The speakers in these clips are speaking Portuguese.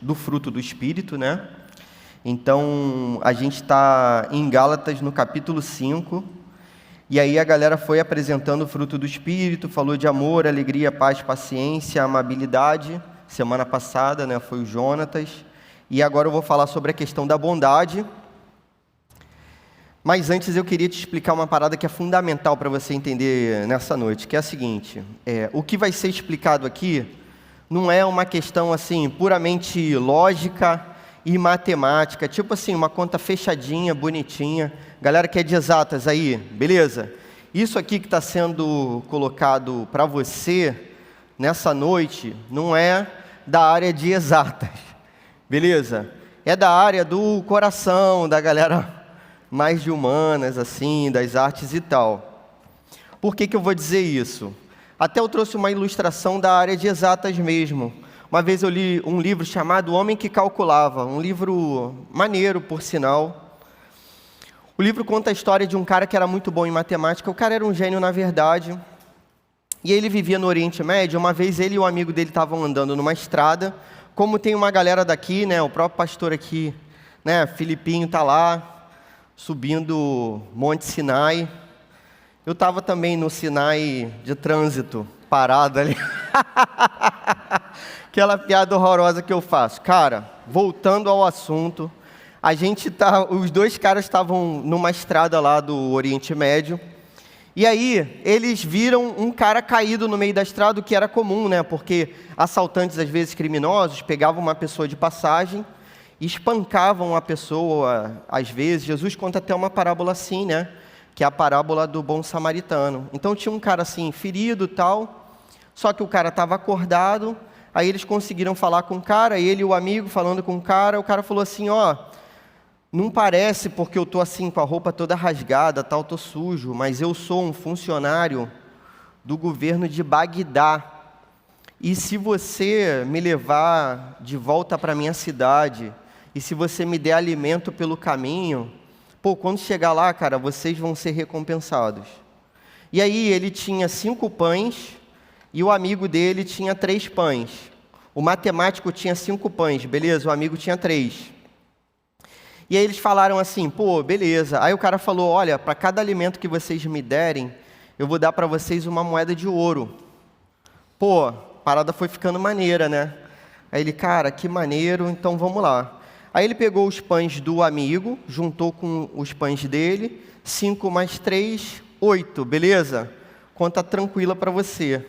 do fruto do Espírito, né? Então, a gente está em Gálatas, no capítulo 5, e aí a galera foi apresentando o fruto do Espírito, falou de amor, alegria, paz, paciência, amabilidade. Semana passada, né, foi o Jonatas, e agora eu vou falar sobre a questão da bondade. Mas antes eu queria te explicar uma parada que é fundamental para você entender nessa noite, que é a seguinte: o que vai ser explicado aqui não é uma questão assim puramente lógica e matemática, tipo assim, uma conta fechadinha, bonitinha. Galera que é de exatas aí, beleza? Isso aqui que está sendo colocado para você nessa noite não é da área de exatas, beleza? É da área do coração, da galera mais de humanas, assim, das artes e tal. Por que eu vou dizer isso? Até eu trouxe uma ilustração da área de exatas mesmo. Uma vez eu li um livro chamado O Homem que Calculava, um livro maneiro, por sinal. O livro conta a história de um cara que era muito bom em matemática. O cara era um gênio, na verdade, e ele vivia no Oriente Médio. Uma vez ele e o amigo dele estavam andando numa estrada. Como tem uma galera daqui, né, o próprio pastor aqui, né, Filipinho está lá, subindo Monte Sinai. Eu estava também no Sinai de trânsito, parado ali. Aquela piada horrorosa que eu faço. Cara, voltando ao assunto, os dois caras estavam numa estrada lá do Oriente Médio, e aí eles viram um cara caído no meio da estrada, o que era comum, né? Porque assaltantes, às vezes criminosos, pegavam uma pessoa de passagem e espancavam a pessoa, às vezes. Jesus conta até uma parábola assim, né? Que é a parábola do bom samaritano. Então tinha um cara assim, ferido e tal, só que o cara estava acordado. Aí eles conseguiram falar com o cara, ele e o amigo falando com o cara falou assim: ó, não parece porque eu estou assim com a roupa toda rasgada, tal, estou sujo, mas eu sou um funcionário do governo de Bagdá. E se você me levar de volta para minha cidade, e se você me der alimento pelo caminho, quando chegar lá, cara, vocês vão ser recompensados. E aí ele tinha 5 pães, e o amigo dele tinha 3 pães. O matemático tinha 5 pães, beleza, o amigo tinha 3. E aí eles falaram assim: beleza. Aí o cara falou: olha, para cada alimento que vocês me derem, eu vou dar para vocês uma moeda de ouro. A parada foi ficando maneira, né? Aí ele: cara, que maneiro, então vamos lá. Aí ele pegou os pães do amigo, juntou com os pães dele, 5 mais 3, 8, beleza? Conta tranquila para você.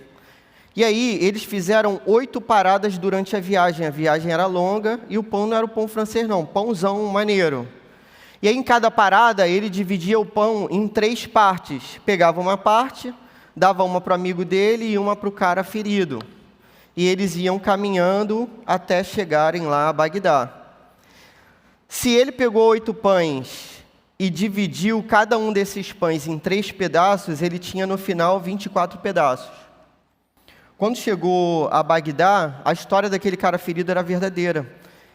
E aí eles fizeram 8 paradas durante a viagem era longa, e o pão não era o pão francês não, pãozão maneiro. E aí em cada parada ele dividia o pão em 3 partes, pegava uma parte, dava uma para o amigo dele e uma para o cara ferido. E eles iam caminhando até chegarem lá a Bagdá. Se ele pegou 8 pães e dividiu cada um desses pães em 3 pedaços, ele tinha no final 24 pedaços. Quando chegou a Bagdá, a história daquele cara ferido era verdadeira.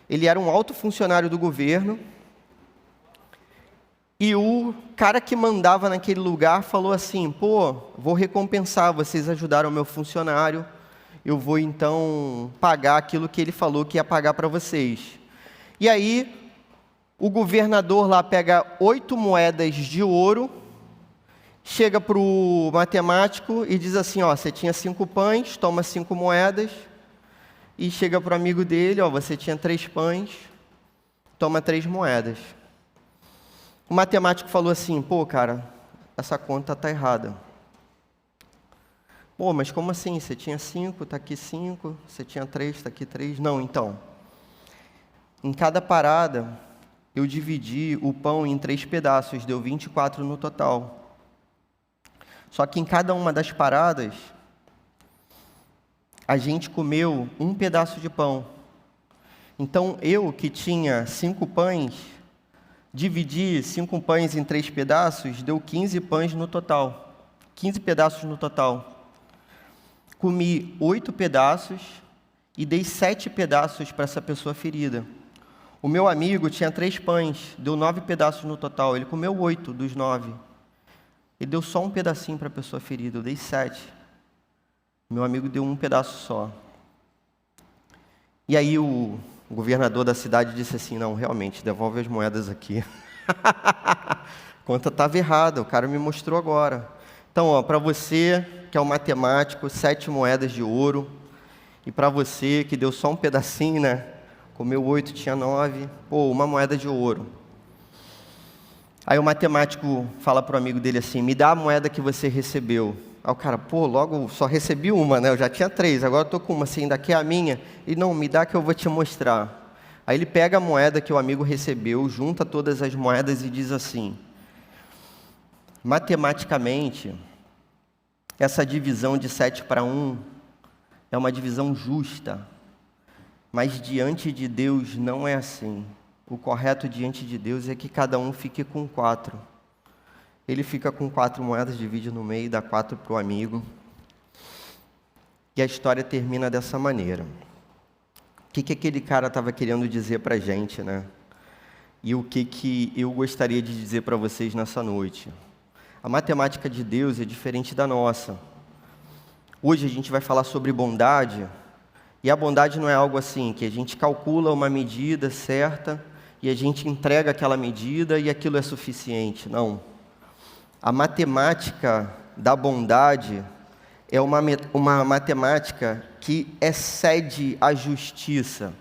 Ele era um alto funcionário do governo, e o cara que mandava naquele lugar falou assim: vou recompensar, vocês ajudaram o meu funcionário, eu vou então pagar aquilo que ele falou que ia pagar para vocês. E aí o governador lá pega 8 moedas de ouro, chega para o matemático e diz assim: ó, você tinha 5 pães, toma 5 moedas. E chega para o amigo dele: ó, você tinha 3 pães, toma 3 moedas. O matemático falou assim: cara, essa conta está errada. Mas como assim? Você tinha 5, está aqui 5, você tinha 3, está aqui 3. Não, então, em cada parada eu dividi o pão em 3 pedaços, deu 24 no total. Só que em cada uma das paradas, a gente comeu um pedaço de pão. Então, eu que tinha 5 pães, dividi 5 pães em 3 pedaços, deu 15 pães no total. 15 pedaços no total. Comi 8 pedaços e dei 7 pedaços para essa pessoa ferida. O meu amigo tinha 3 pães, deu 9 pedaços no total. Ele comeu 8 dos 9. Ele deu só um pedacinho para a pessoa ferida, eu dei 7. Meu amigo deu um pedaço só. E aí o O governador da cidade disse assim, não, realmente, devolve as moedas aqui. A conta estava errada, o cara me mostrou agora. Então, para você que é um matemático, 7 moedas de ouro. E para você que deu só um pedacinho, né? Comeu 8, tinha 9. Pô, uma moeda de ouro. Aí o matemático fala para o amigo dele assim, me dá a moeda que você recebeu. Aí o cara, pô, logo só recebi uma, né? Eu já tinha 3, agora eu estou com uma, assim, daqui é a minha. E não, me dá que eu vou te mostrar. Aí ele pega a moeda que o amigo recebeu, junta todas as moedas e diz assim, matematicamente, essa divisão de 7 para 1 é uma divisão justa, mas diante de Deus não é assim. O correto diante de Deus é que cada um fique com 4. Ele fica com 4 moedas, divide no meio, dá 4 para o amigo. E a história termina dessa maneira. O que aquele cara estava querendo dizer para a gente, né? E o que eu gostaria de dizer para vocês nessa noite? A matemática de Deus é diferente da nossa. Hoje a gente vai falar sobre bondade, e a bondade não é algo assim, que a gente calcula uma medida certa, e a gente entrega aquela medida e aquilo é suficiente. Não. A matemática da bondade é uma matemática que excede a justiça.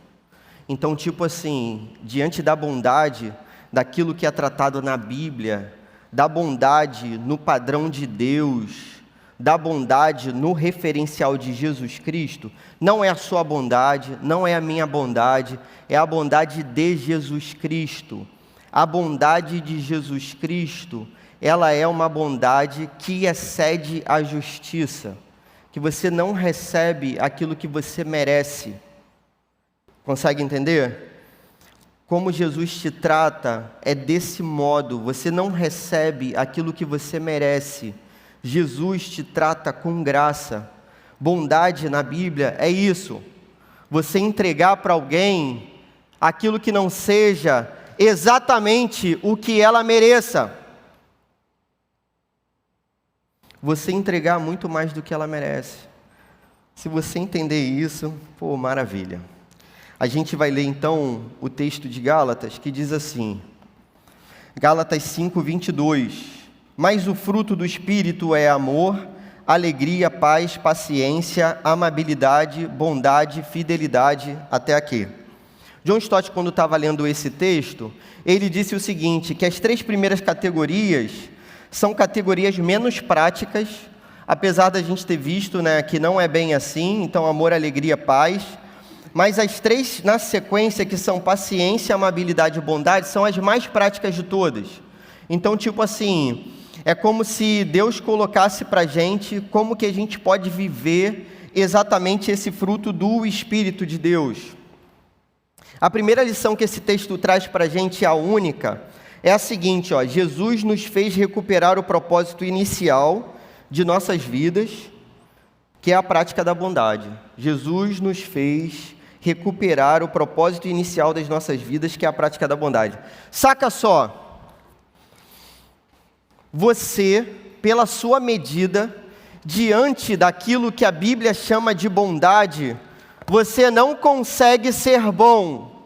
Então, tipo assim, diante da bondade, daquilo que é tratado na Bíblia, da bondade no padrão de Deus, da bondade no referencial de Jesus Cristo, não é a sua bondade, não é a minha bondade, é a bondade de Jesus Cristo. A bondade de Jesus Cristo, ela é uma bondade que excede a justiça, que você não recebe aquilo que você merece. Consegue entender? Como Jesus te trata é desse modo, você não recebe aquilo que você merece. Jesus te trata com graça. Bondade na Bíblia é isso. Você entregar para alguém aquilo que não seja exatamente o que ela mereça. Você entregar muito mais do que ela merece. Se você entender isso, pô, maravilha. A gente vai ler então o texto de Gálatas, que diz assim, Gálatas 5:22. Mas o fruto do Espírito é amor, alegria, paz, paciência, amabilidade, bondade, fidelidade, até aqui. John Stott, quando estava lendo esse texto, ele disse o seguinte, que as 3 primeiras categorias são categorias menos práticas, apesar da gente ter visto, né, que não é bem assim, então amor, alegria, paz, mas as 3 na sequência, que são paciência, amabilidade e bondade, são as mais práticas de todas. Então, tipo assim, é como se Deus colocasse para a gente como que a gente pode viver exatamente esse fruto do Espírito de Deus. A primeira lição que esse texto traz para a gente, a única, é a seguinte, ó, Jesus nos fez recuperar o propósito inicial de nossas vidas, que é a prática da bondade. Jesus nos fez recuperar o propósito inicial das nossas vidas, que é a prática da bondade. Saca só, você, pela sua medida, diante daquilo que a Bíblia chama de bondade, você não consegue ser bom,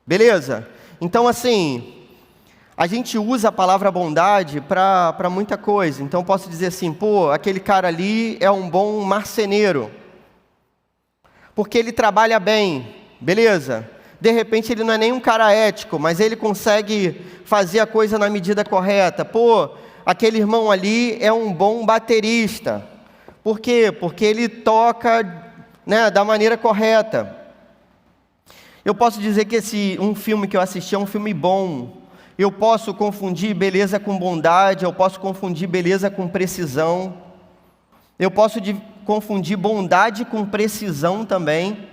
beleza? Então assim, a gente usa a palavra bondade para muita coisa. Então posso dizer assim, pô, aquele cara ali é um bom marceneiro, porque ele trabalha bem, beleza? De repente ele não é nem um cara ético, mas ele consegue fazer a coisa na medida correta. Pô, aquele irmão ali é um bom baterista. Por quê? Porque ele toca, né, da maneira correta. Eu posso dizer que um filme que eu assisti é um filme bom. Eu posso confundir beleza com bondade, eu posso confundir beleza com precisão. Eu posso confundir bondade com precisão também.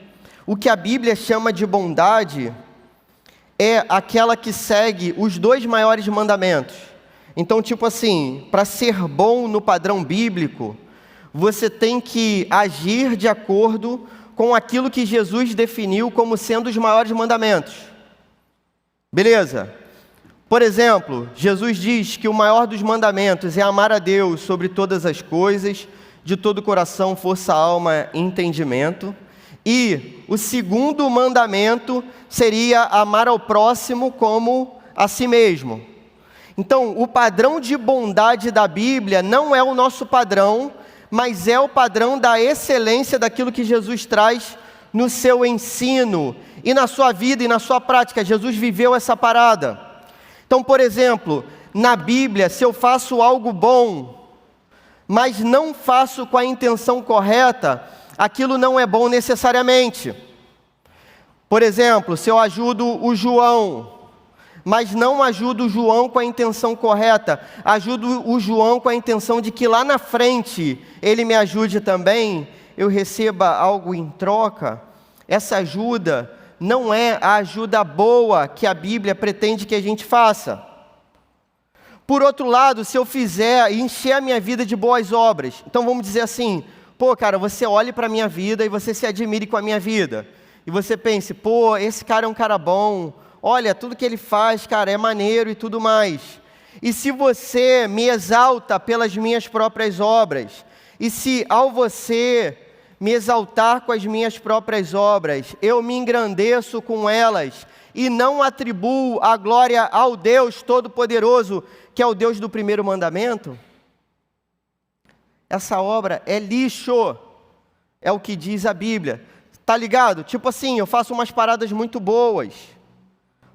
O que a Bíblia chama de bondade é aquela que segue os 2 maiores mandamentos. Então, tipo assim, para ser bom no padrão bíblico, você tem que agir de acordo com aquilo que Jesus definiu como sendo os maiores mandamentos. Beleza? Por exemplo, Jesus diz que o maior dos mandamentos é amar a Deus sobre todas as coisas, de todo o coração, força, alma e entendimento, E o segundo mandamento seria amar ao próximo como a si mesmo. Então, o padrão de bondade da Bíblia não é o nosso padrão, mas é o padrão da excelência daquilo que Jesus traz no seu ensino e na sua vida e na sua prática. Jesus viveu essa parada. Então, por exemplo, na Bíblia, se eu faço algo bom, mas não faço com a intenção correta, aquilo não é bom necessariamente. Por exemplo, se eu ajudo o João, mas não ajudo o João com a intenção correta, ajudo o João com a intenção de que lá na frente ele me ajude também, eu receba algo em troca, essa ajuda não é a ajuda boa que a Bíblia pretende que a gente faça. Por outro lado, se eu fizer e encher a minha vida de boas obras, então vamos dizer assim, pô, cara, você olhe para a minha vida e você se admire com a minha vida. E você pense, pô, esse cara é um cara bom, olha, tudo que ele faz, cara, é maneiro e tudo mais. E se você me exalta pelas minhas próprias obras, e se ao você me exaltar com as minhas próprias obras, eu me engrandeço com elas, e não atribuo a glória ao Deus Todo-Poderoso, que é o Deus do primeiro mandamento, essa obra é lixo, é o que diz a Bíblia. Tá ligado? Tipo assim, eu faço umas paradas muito boas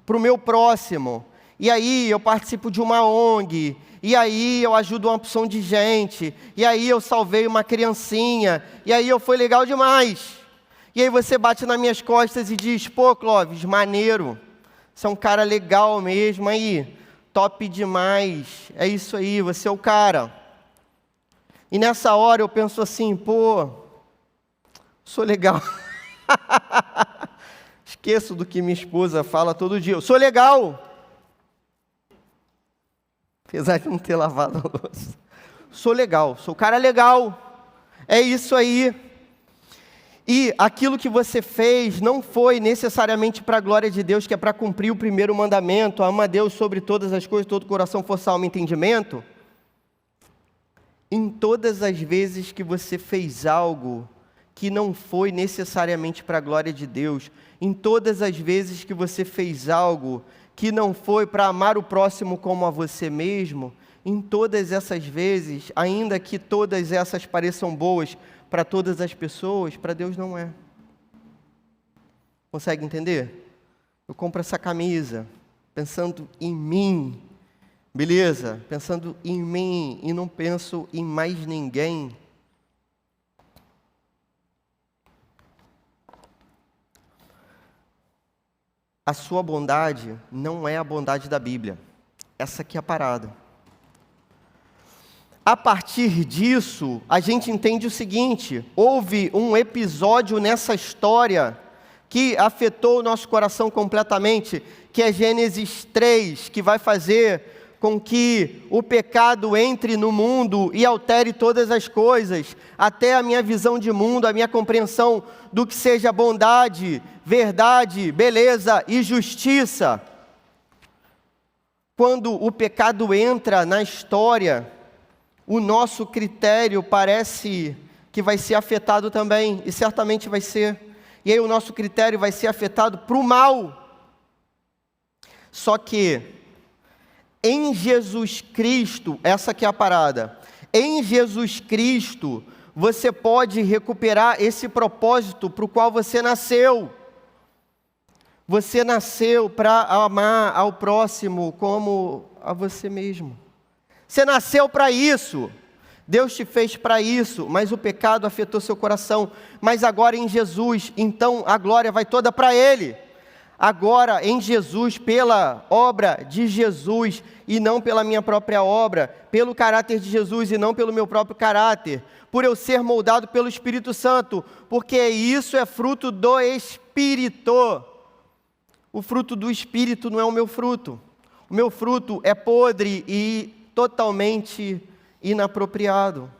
para o meu próximo, e aí eu participo de uma ONG, e aí eu ajudo uma opção de gente, e aí eu salvei uma criancinha, e aí eu fui legal demais. E aí você bate nas minhas costas e diz, pô, Clóvis, maneiro, você é um cara legal mesmo, aí, top demais, é isso aí, você é o cara. E nessa hora eu penso assim, pô, sou legal. Esqueço do que minha esposa fala todo dia, eu sou legal. Apesar de não ter lavado a louça. Sou legal, sou cara legal. É isso aí. E aquilo que você fez não foi necessariamente para a glória de Deus, que é para cumprir o primeiro mandamento, ama a Deus sobre todas as coisas, todo coração, força, alma e entendimento. Em todas as vezes que você fez algo que não foi necessariamente para a glória de Deus, em todas as vezes que você fez algo que não foi para amar o próximo como a você mesmo, em todas essas vezes, ainda que todas essas pareçam boas para todas as pessoas, para Deus não é. Consegue entender? Eu compro essa camisa pensando em mim, beleza? Pensando em mim e não penso em mais ninguém. A sua bondade não é a bondade da Bíblia. Essa aqui é a parada. A partir disso, a gente entende o seguinte: houve um episódio nessa história que afetou o nosso coração completamente, que é Gênesis 3, que vai fazer com que o pecado entre no mundo e altere todas as coisas, até a minha visão de mundo, a minha compreensão do que seja bondade, verdade, beleza e justiça. Quando o pecado entra na história, o nosso critério parece que vai ser afetado também, e certamente vai ser. E aí o nosso critério vai ser afetado para o mal. Só que, em Jesus Cristo, essa que é a parada, em Jesus Cristo, você pode recuperar esse propósito para o qual você nasceu. Você nasceu para amar ao próximo como a você mesmo. Você nasceu para isso. Deus te fez para isso, mas o pecado afetou seu coração. Mas agora em Jesus, então a glória vai toda para Ele. Agora em Jesus, pela obra de Jesus e não pela minha própria obra, pelo caráter de Jesus e não pelo meu próprio caráter, por eu ser moldado pelo Espírito Santo, porque isso é fruto do Espírito. O fruto do Espírito não é o meu fruto. O meu fruto é podre e totalmente inapropriado.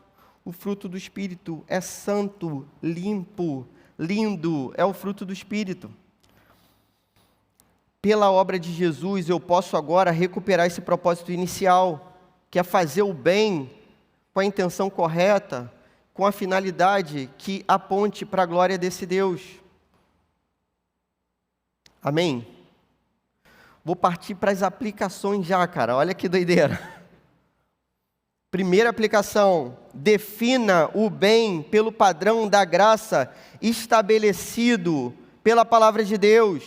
O fruto do Espírito é santo, limpo, lindo, é o fruto do Espírito. Pela obra de Jesus, eu posso agora recuperar esse propósito inicial, que é fazer o bem com a intenção correta, com a finalidade que aponte para a glória desse Deus. Amém? Vou partir para as aplicações já, cara. Olha que doideira. Primeira aplicação: defina o bem pelo padrão da graça estabelecido pela palavra de Deus.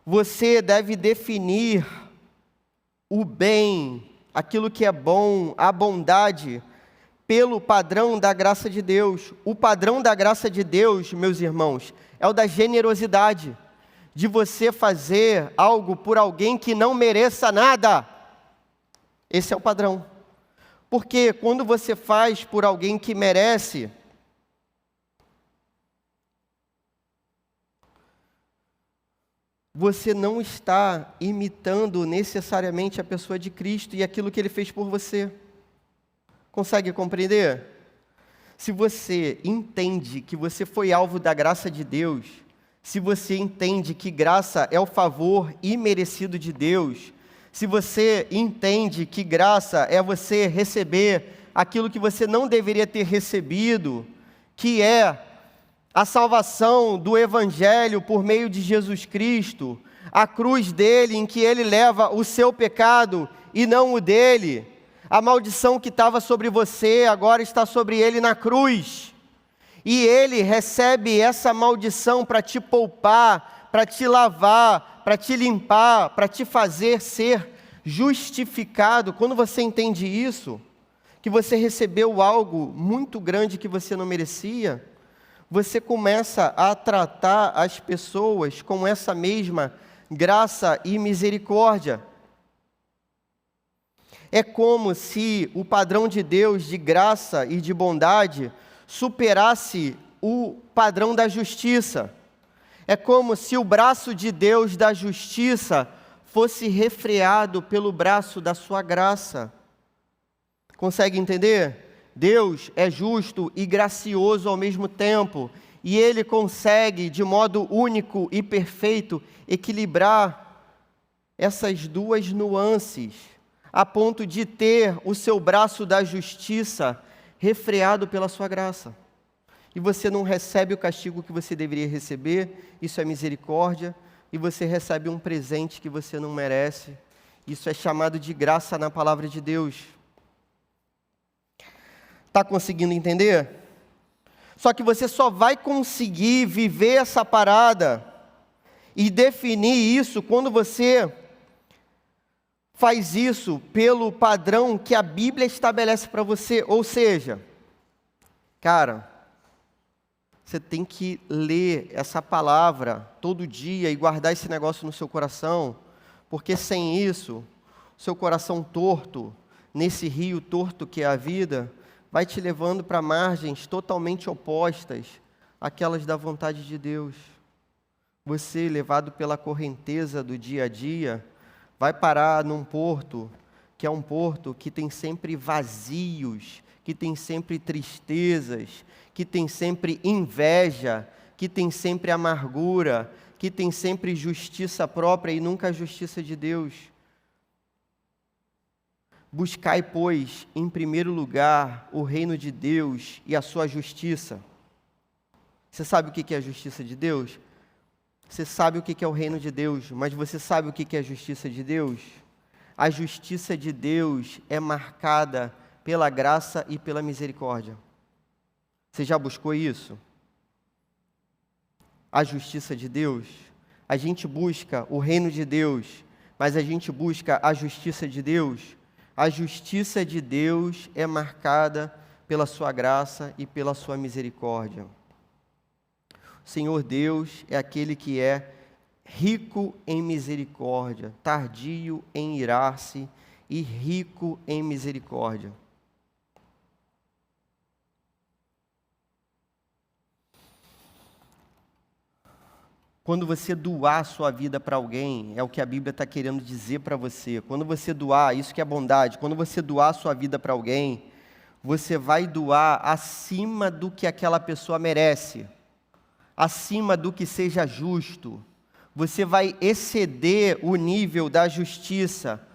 Você deve definir o bem, aquilo que é bom, a bondade, pelo padrão da graça de Deus. O padrão da graça de Deus, meus irmãos, é o da generosidade, de você fazer algo por alguém que não mereça nada. Esse é o padrão. Porque quando você faz por alguém que merece, você não está imitando necessariamente a pessoa de Cristo e aquilo que Ele fez por você. Consegue compreender? Se você entende que você foi alvo da graça de Deus, se você entende que graça é o favor imerecido de Deus, se você entende que graça é você receber aquilo que você não deveria ter recebido, que é a salvação do Evangelho por meio de Jesus Cristo, a cruz dele em que ele leva o seu pecado e não o dele, a maldição que estava sobre você agora está sobre ele na cruz, e ele recebe essa maldição para te poupar, para te lavar, para te limpar, para te fazer ser justificado. Quando você entende isso, que você recebeu algo muito grande que você não merecia, você começa a tratar as pessoas com essa mesma graça e misericórdia. É como se o padrão de Deus de graça e de bondade superasse o padrão da justiça. É como se o braço de Deus da justiça fosse refreado pelo braço da sua graça. Consegue entender? Deus é justo e gracioso ao mesmo tempo, e Ele consegue, de modo único e perfeito, equilibrar essas duas nuances, a ponto de ter o seu braço da justiça refreado pela sua graça. E você não recebe o castigo que você deveria receber, isso é misericórdia, e você recebe um presente que você não merece, isso é chamado de graça na palavra de Deus. Está conseguindo entender? Só que você só vai conseguir viver essa parada e definir isso quando você faz isso pelo padrão que a Bíblia estabelece para você. Ou seja, cara, você tem que ler essa palavra todo dia e guardar esse negócio no seu coração, porque sem isso, seu coração torto, nesse rio torto que é a vida, vai te levando para margens totalmente opostas àquelas da vontade de Deus. Você, levado pela correnteza do dia a dia, vai parar num porto, que é um porto que tem sempre vazios, que tem sempre tristezas, que tem sempre inveja, que tem sempre amargura, que tem sempre justiça própria e nunca a justiça de Deus. Buscai, pois, em primeiro lugar, o reino de Deus e a sua justiça. Você sabe o que é a justiça de Deus? Você sabe o que é o reino de Deus, mas você sabe o que é a justiça de Deus? A justiça de Deus é marcada pela graça e pela misericórdia. Você já buscou isso? A justiça de Deus? A gente busca o reino de Deus, mas a gente busca a justiça de Deus? A justiça de Deus é marcada pela sua graça e pela sua misericórdia. O Senhor Deus é aquele que é rico em misericórdia, tardio em irar-se e rico em misericórdia. Quando você doar a sua vida para alguém, é o que a Bíblia está querendo dizer para você. Quando você doar, isso que é bondade, quando você doar a sua vida para alguém, você vai doar acima do que aquela pessoa merece, acima do que seja justo. Você vai exceder o nível da justiça.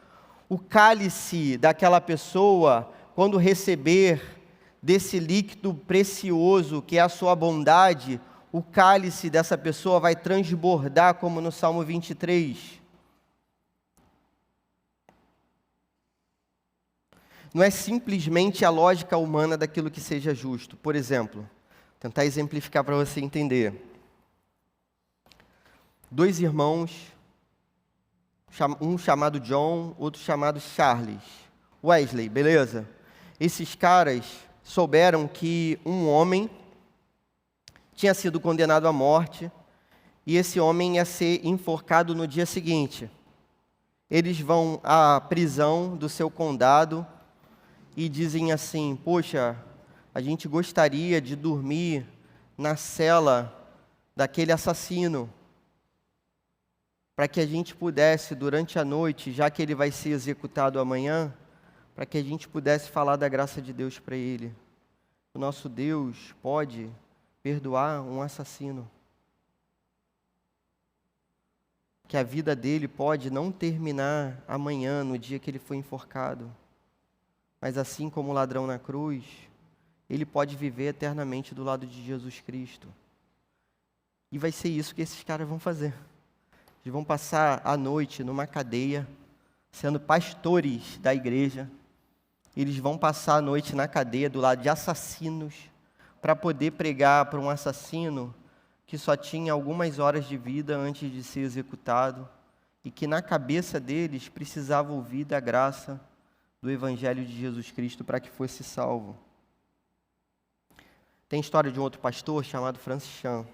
O cálice daquela pessoa, quando receber desse líquido precioso que é a sua bondade, o cálice dessa pessoa vai transbordar, como no Salmo 23. Não é simplesmente a lógica humana daquilo que seja justo. Por exemplo, tentar exemplificar para você entender. 2 irmãos, um chamado John, outro chamado Charles. Wesley, beleza? Esses caras souberam que um homem tinha sido condenado à morte e esse homem ia ser enforcado no dia seguinte. Eles vão à prisão do seu condado e dizem assim: poxa, a gente gostaria de dormir na cela daquele assassino, para que a gente pudesse, durante a noite, já que ele vai ser executado amanhã, para que a gente pudesse falar da graça de Deus para ele. O nosso Deus pode perdoar um assassino. Que a vida dele pode não terminar amanhã, no dia que ele foi enforcado. Mas assim como o ladrão na cruz, ele pode viver eternamente do lado de Jesus Cristo. E vai ser isso que esses caras vão fazer. Eles vão passar a noite numa cadeia, sendo pastores da igreja. Eles vão passar a noite na cadeia do lado de assassinos, para poder pregar para um assassino que só tinha algumas horas de vida antes de ser executado e que na cabeça deles precisava ouvir da graça do Evangelho de Jesus Cristo para que fosse salvo. Tem história de um outro pastor chamado Francis Chan.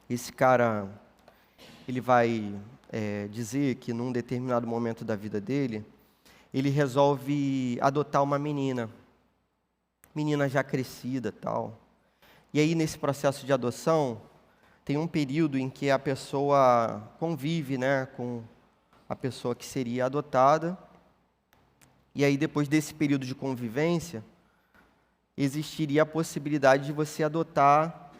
Esse cara, ele vai dizer que num determinado momento da vida dele, ele resolve adotar uma menina já crescida, tal. E aí, nesse processo de adoção, tem um período em que a pessoa convive, né, com a pessoa que seria adotada. E aí, depois desse período de convivência, existiria a possibilidade de você adotar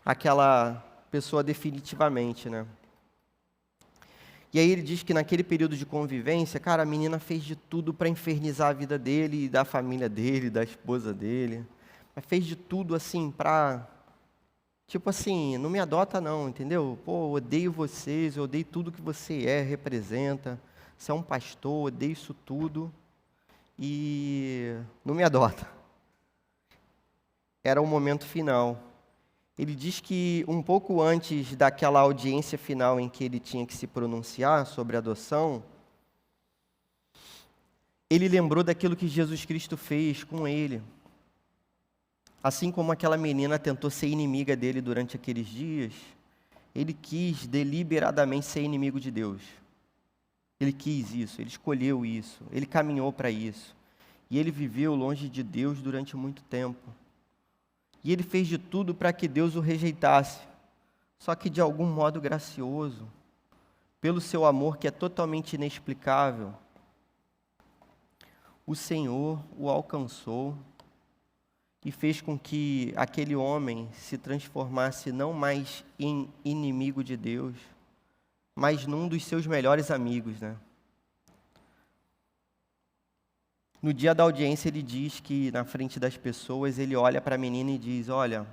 aquela pessoa definitivamente, né? E aí ele diz que naquele período de convivência, cara, a menina fez de tudo para infernizar a vida dele, da família dele, da esposa dele. Mas fez de tudo assim para, tipo assim, não me adota não, entendeu? Pô, odeio vocês, eu odeio tudo que você representa. Você é um pastor, odeio isso tudo e não me adota. Era o momento final. Ele diz que um pouco antes daquela audiência final em que ele tinha que se pronunciar sobre a adoção, ele lembrou daquilo que Jesus Cristo fez com ele. Assim como aquela menina tentou ser inimiga dele durante aqueles dias, ele quis deliberadamente ser inimigo de Deus. Ele quis isso, ele escolheu isso, ele caminhou para isso. E ele viveu longe de Deus durante muito tempo. E ele fez de tudo para que Deus o rejeitasse. Só que de algum modo gracioso, pelo seu amor que é totalmente inexplicável, o Senhor o alcançou e fez com que aquele homem se transformasse não mais em inimigo de Deus, mas num dos seus melhores amigos, né? No dia da audiência, ele diz que, na frente das pessoas, ele olha para a menina e diz: olha,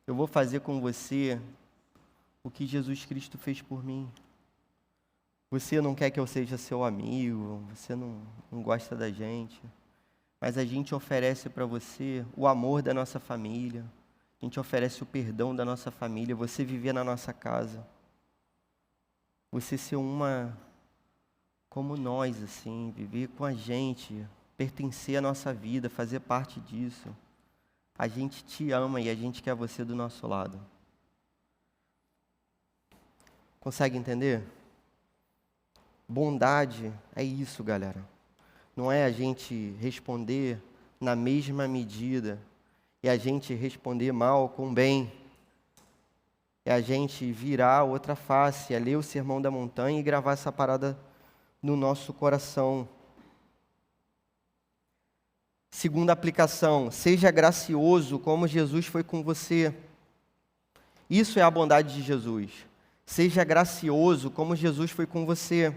eu vou fazer com você o que Jesus Cristo fez por mim. Você não quer que eu seja seu amigo, você não gosta da gente, mas a gente oferece para você o amor da nossa família, a gente oferece o perdão da nossa família, você viver na nossa casa, você ser uma como nós, assim, viver com a gente, pertencer à nossa vida, fazer parte disso. A gente te ama e a gente quer você do nosso lado. Consegue entender? Bondade é isso, galera. Não é a gente responder na mesma medida e a gente responder mal com bem. É a gente virar a outra face, é ler o Sermão da Montanha e gravar essa parada no nosso coração. Segunda aplicação, seja gracioso como Jesus foi com você. Isso é a bondade de Jesus. Seja gracioso como Jesus foi com você.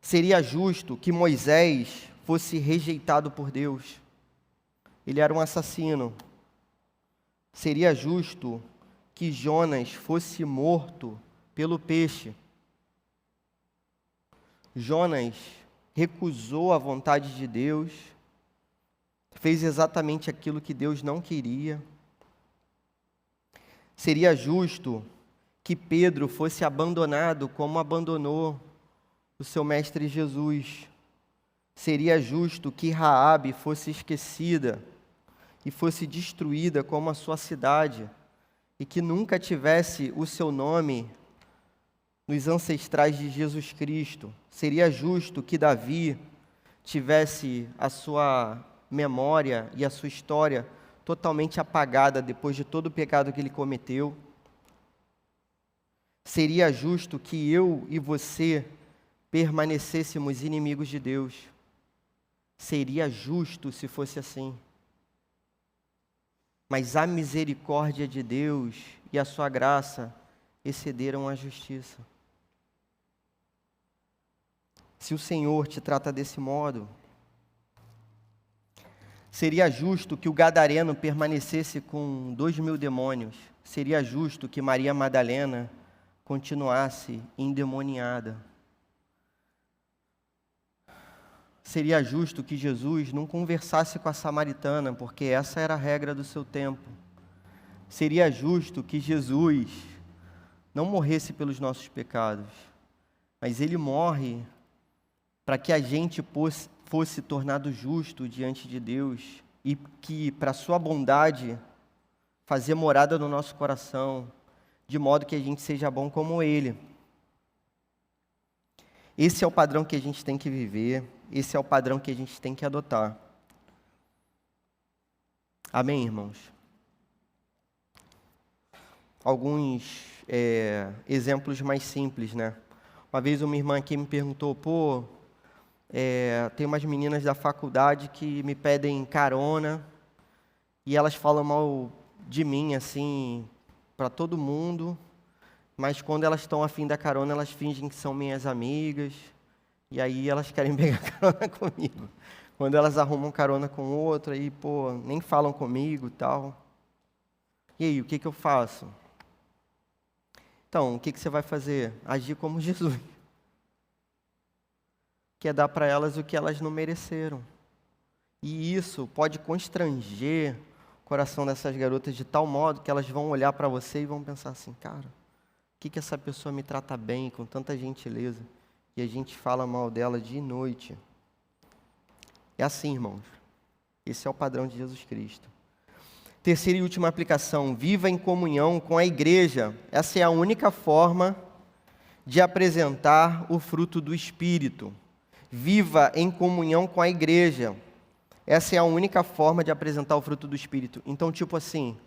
Seria justo que Moisés fosse rejeitado por Deus. ele era um assassino. Seria justo que Jonas fosse morto pelo peixe. Jonas recusou a vontade de Deus, fez exatamente aquilo que Deus não queria. Seria justo que Pedro fosse abandonado como abandonou o seu mestre Jesus. Seria justo que Raabe fosse esquecida e fosse destruída como a sua cidade, e que nunca tivesse o seu nome nos ancestrais de Jesus Cristo. Seria justo que Davi tivesse a sua memória e a sua história totalmente apagada depois de todo o pecado que ele cometeu. Seria justo que eu e você permanecêssemos inimigos de Deus. Seria justo se fosse assim. Mas a misericórdia de Deus e a sua graça excederam a justiça. Se o Senhor te trata desse modo, seria justo que o gadareno permanecesse com 2.000 demônios. Seria justo que Maria Madalena continuasse endemoniada. Seria justo que Jesus não conversasse com a samaritana, porque essa era a regra do seu tempo. Seria justo que Jesus não morresse pelos nossos pecados, mas ele morre para que a gente fosse tornado justo diante de Deus e que, para sua bondade, fazer morada no nosso coração, de modo que a gente seja bom como ele. Esse é o padrão que a gente tem que viver, esse é o padrão que a gente tem que adotar. Amém, irmãos? Alguns exemplos mais simples, né? Uma vez uma irmã aqui me perguntou, tem umas meninas da faculdade que me pedem carona e elas falam mal de mim, assim, para todo mundo, mas quando elas estão afim da carona, elas fingem que são minhas amigas, e aí elas querem pegar carona comigo. Quando elas arrumam carona com outro, aí, nem falam comigo e tal. E aí, o que eu faço? Então, o que você vai fazer? Agir como Jesus. Que é dar para elas o que elas não mereceram. E isso pode constranger o coração dessas garotas de tal modo que elas vão olhar para você e vão pensar assim, cara, por que essa pessoa me trata bem, com tanta gentileza, e a gente fala mal dela de noite? É assim, irmãos. Esse é o padrão de Jesus Cristo. Terceira e última aplicação, viva em comunhão com a igreja. Essa é a única forma de apresentar o fruto do Espírito. Viva em comunhão com a igreja. Essa é a única forma de apresentar o fruto do Espírito. Então, tipo assim,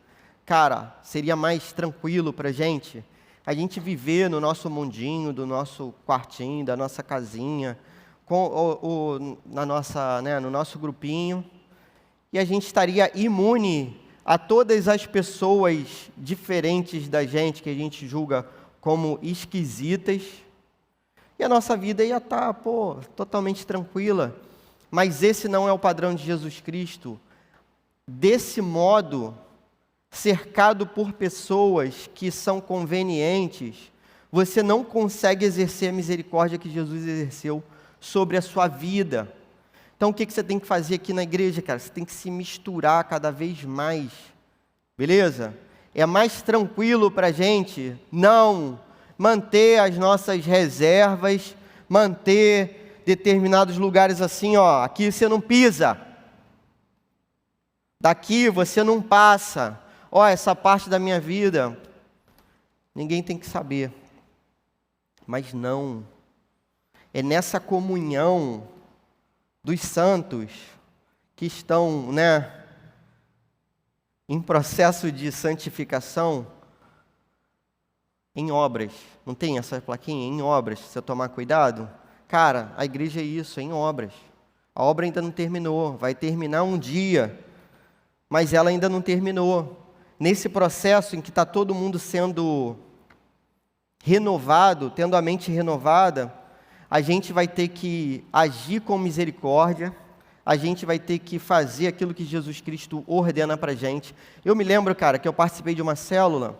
cara, seria mais tranquilo para a gente viver no nosso mundinho, do nosso quartinho, da nossa casinha, no nosso grupinho, e a gente estaria imune a todas as pessoas diferentes da gente, que a gente julga como esquisitas, e a nossa vida ia estar, totalmente tranquila. Mas esse não é o padrão de Jesus Cristo. Desse modo, cercado por pessoas que são convenientes, você não consegue exercer a misericórdia que Jesus exerceu sobre a sua vida. Então, o que você tem que fazer aqui na igreja, cara? Você tem que se misturar cada vez mais, beleza? É mais tranquilo para a gente não manter as nossas reservas, manter determinados lugares assim, aqui você não pisa, daqui você não passa, essa parte da minha vida, ninguém tem que saber. Mas não, é nessa comunhão dos santos que estão, em processo de santificação, em obras. Não tem essa plaquinha? Em obras, se você tomar cuidado. Cara, a igreja é isso, é em obras. A obra ainda não terminou, vai terminar um dia, mas ela ainda não terminou. Nesse processo em que está todo mundo sendo renovado, tendo a mente renovada, a gente vai ter que agir com misericórdia, a gente vai ter que fazer aquilo que Jesus Cristo ordena para a gente. Eu me lembro, cara, que eu participei de uma célula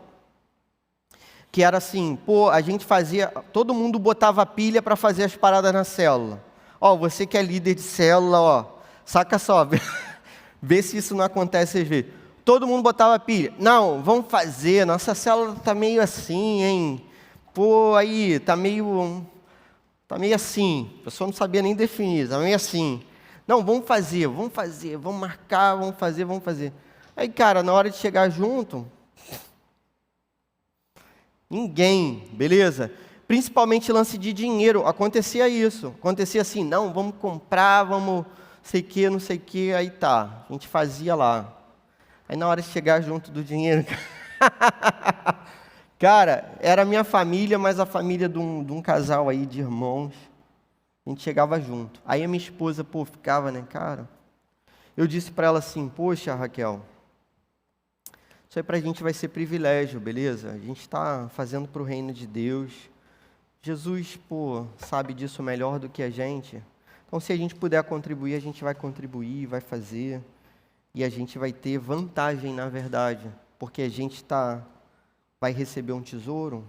que era assim, pô, a gente fazia, todo mundo botava pilha para fazer as paradas na célula. Ó, você que é líder de célula, ó, saca só, vê se isso não acontece às vezes. Todo mundo botava pilha. Não, vamos fazer, nossa célula tá meio assim, hein? Pô, aí, tá meio assim. A pessoa não sabia nem definir, tá meio assim. Não, vamos fazer, vamos marcar, vamos fazer. Aí, cara, na hora de chegar junto, ninguém, beleza? Principalmente lance de dinheiro, acontecia isso. Acontecia assim, não, vamos comprar, vamos não sei o que, aí tá. A gente fazia lá. Aí na hora de chegar junto do dinheiro, cara, era a minha família, mas a família de um casal aí de irmãos. A gente chegava junto. Aí a minha esposa, pô, ficava, né, cara? Eu disse para ela assim, poxa, Raquel, isso aí pra gente vai ser privilégio, beleza? A gente está fazendo para o reino de Deus. Jesus, pô, sabe disso melhor do que a gente. Então, se a gente puder contribuir, a gente vai contribuir, vai fazer. E a gente vai ter vantagem, na verdade. Porque a gente vai receber um tesouro,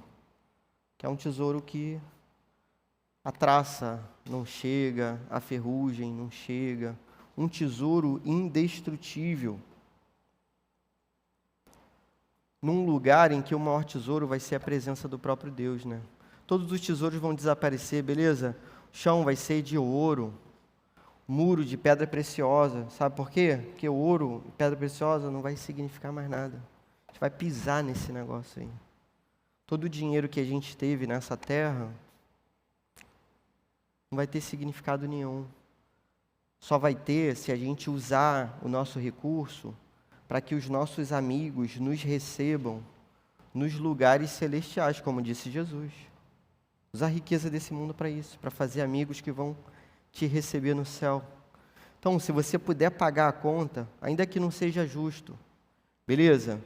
que é um tesouro que a traça não chega, a ferrugem não chega. Um tesouro indestrutível. Num lugar em que o maior tesouro vai ser a presença do próprio Deus, né? Todos os tesouros vão desaparecer, beleza? O chão vai ser de ouro, muro de pedra preciosa. Sabe por quê? Porque o ouro e pedra preciosa não vai significar mais nada. A gente vai pisar nesse negócio aí. Todo o dinheiro que a gente teve nessa terra não vai ter significado nenhum. Só vai ter se a gente usar o nosso recurso para que os nossos amigos nos recebam nos lugares celestiais, como disse Jesus. Usar a riqueza desse mundo para isso, para fazer amigos que vão te receber no céu. Então, se você puder pagar a conta, ainda que não seja justo, beleza?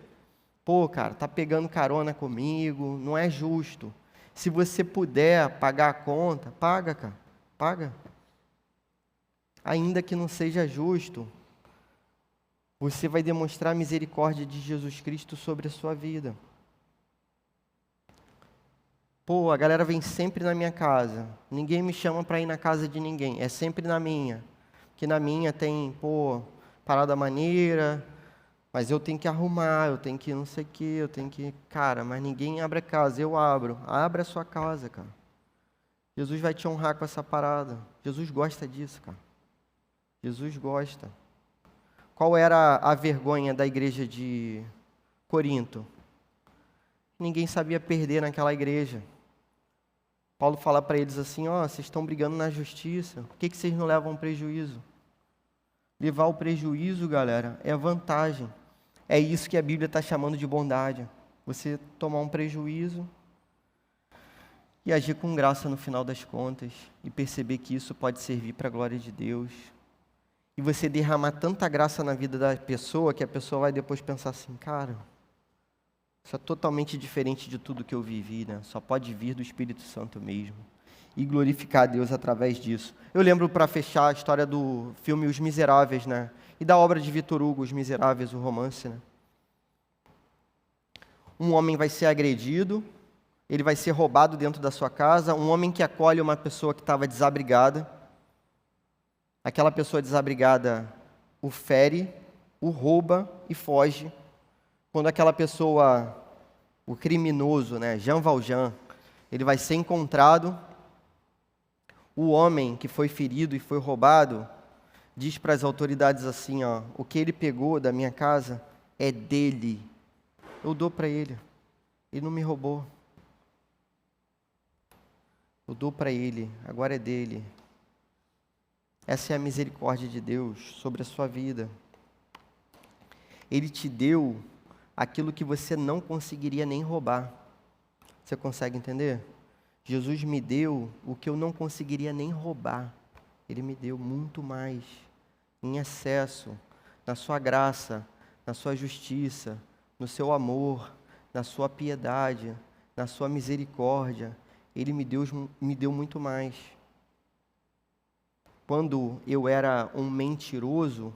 Pô, cara, tá pegando carona comigo, não é justo. Se você puder pagar a conta, paga, cara, paga. Ainda que não seja justo, você vai demonstrar a misericórdia de Jesus Cristo sobre a sua vida. Pô, a galera vem sempre na minha casa. Ninguém me chama para ir na casa de ninguém. É sempre na minha. Porque na minha tem, pô, parada maneira, mas eu tenho que arrumar, eu tenho que não sei o quê, eu tenho que... Cara, mas ninguém abre a casa, eu abro. Abre a sua casa, cara. Jesus vai te honrar com essa parada. Jesus gosta disso, cara. Jesus gosta. Qual era a vergonha da igreja de Corinto? Ninguém sabia perder naquela igreja. Paulo fala para eles assim, ó, vocês estão brigando na justiça, por que vocês não levam prejuízo? Levar o prejuízo, galera, é vantagem. É isso que a Bíblia está chamando de bondade. Você tomar um prejuízo e agir com graça no final das contas e perceber que isso pode servir para a glória de Deus. E você derramar tanta graça na vida da pessoa que a pessoa vai depois pensar assim, cara, isso é totalmente diferente de tudo que eu vivi, né? Só pode vir do Espírito Santo mesmo. E glorificar a Deus através disso. Eu lembro, para fechar, a história do filme Os Miseráveis, né? E da obra de Victor Hugo, Os Miseráveis, o romance, né? Um homem vai ser agredido, ele vai ser roubado dentro da sua casa, um homem que acolhe uma pessoa que estava desabrigada. Aquela pessoa desabrigada o fere, o rouba e foge. Quando aquela pessoa, o criminoso, né, Jean Valjean, ele vai ser encontrado, o homem que foi ferido e foi roubado, diz para as autoridades assim, ó, o que ele pegou da minha casa é dele. Eu dou para ele. Ele não me roubou. Eu dou para ele, agora é dele. Essa é a misericórdia de Deus sobre a sua vida. Ele te deu aquilo que você não conseguiria nem roubar. Você consegue entender? Jesus me deu o que eu não conseguiria nem roubar. Ele me deu muito mais, em excesso, na sua graça, na sua justiça, no seu amor, na sua piedade, na sua misericórdia. Ele me deu muito mais. quando eu era um mentiroso,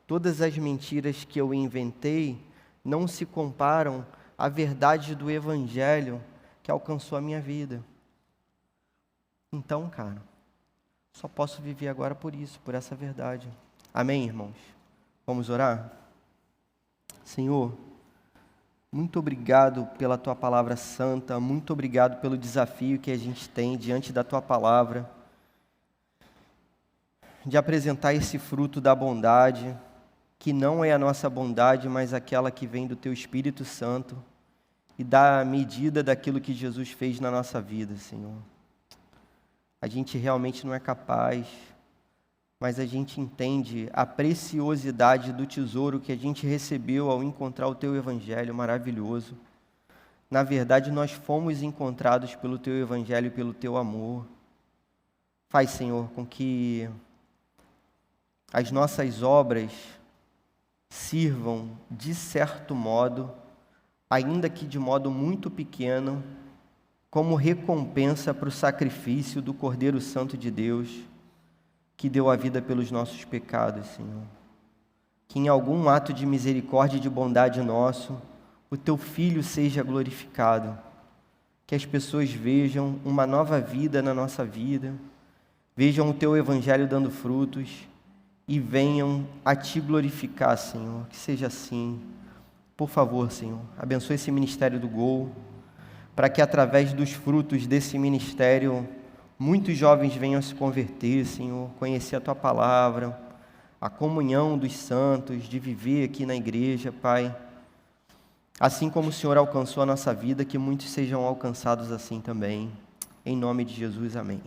todas as mentiras que eu inventei não se comparam à verdade do Evangelho que alcançou a minha vida. Então, cara, só posso viver agora por isso, por essa verdade. Amém, irmãos? Vamos orar? Senhor, muito obrigado pela Tua palavra santa, muito obrigado pelo desafio que a gente tem diante da Tua palavra, de apresentar esse fruto da bondade, que não é a nossa bondade, mas aquela que vem do Teu Espírito Santo, e da medida daquilo que Jesus fez na nossa vida, Senhor. A gente realmente não é capaz, mas a gente entende a preciosidade do tesouro que a gente recebeu ao encontrar o Teu Evangelho maravilhoso. Na verdade, nós fomos encontrados pelo Teu Evangelho e pelo Teu amor. Faz, Senhor, com que as nossas obras sirvam, de certo modo, ainda que de modo muito pequeno, como recompensa para o sacrifício do Cordeiro Santo de Deus, que deu a vida pelos nossos pecados, Senhor. Que em algum ato de misericórdia e de bondade nosso, o Teu Filho seja glorificado. Que as pessoas vejam uma nova vida na nossa vida, vejam o Teu Evangelho dando frutos e venham a Te glorificar, Senhor. Que seja assim. Por favor, Senhor, abençoe esse ministério do Gol, para que através dos frutos desse ministério, muitos jovens venham a se converter, Senhor, conhecer a Tua palavra, a comunhão dos santos, de viver aqui na igreja, Pai. Assim como o Senhor alcançou a nossa vida, que muitos sejam alcançados assim também. Em nome de Jesus, amém.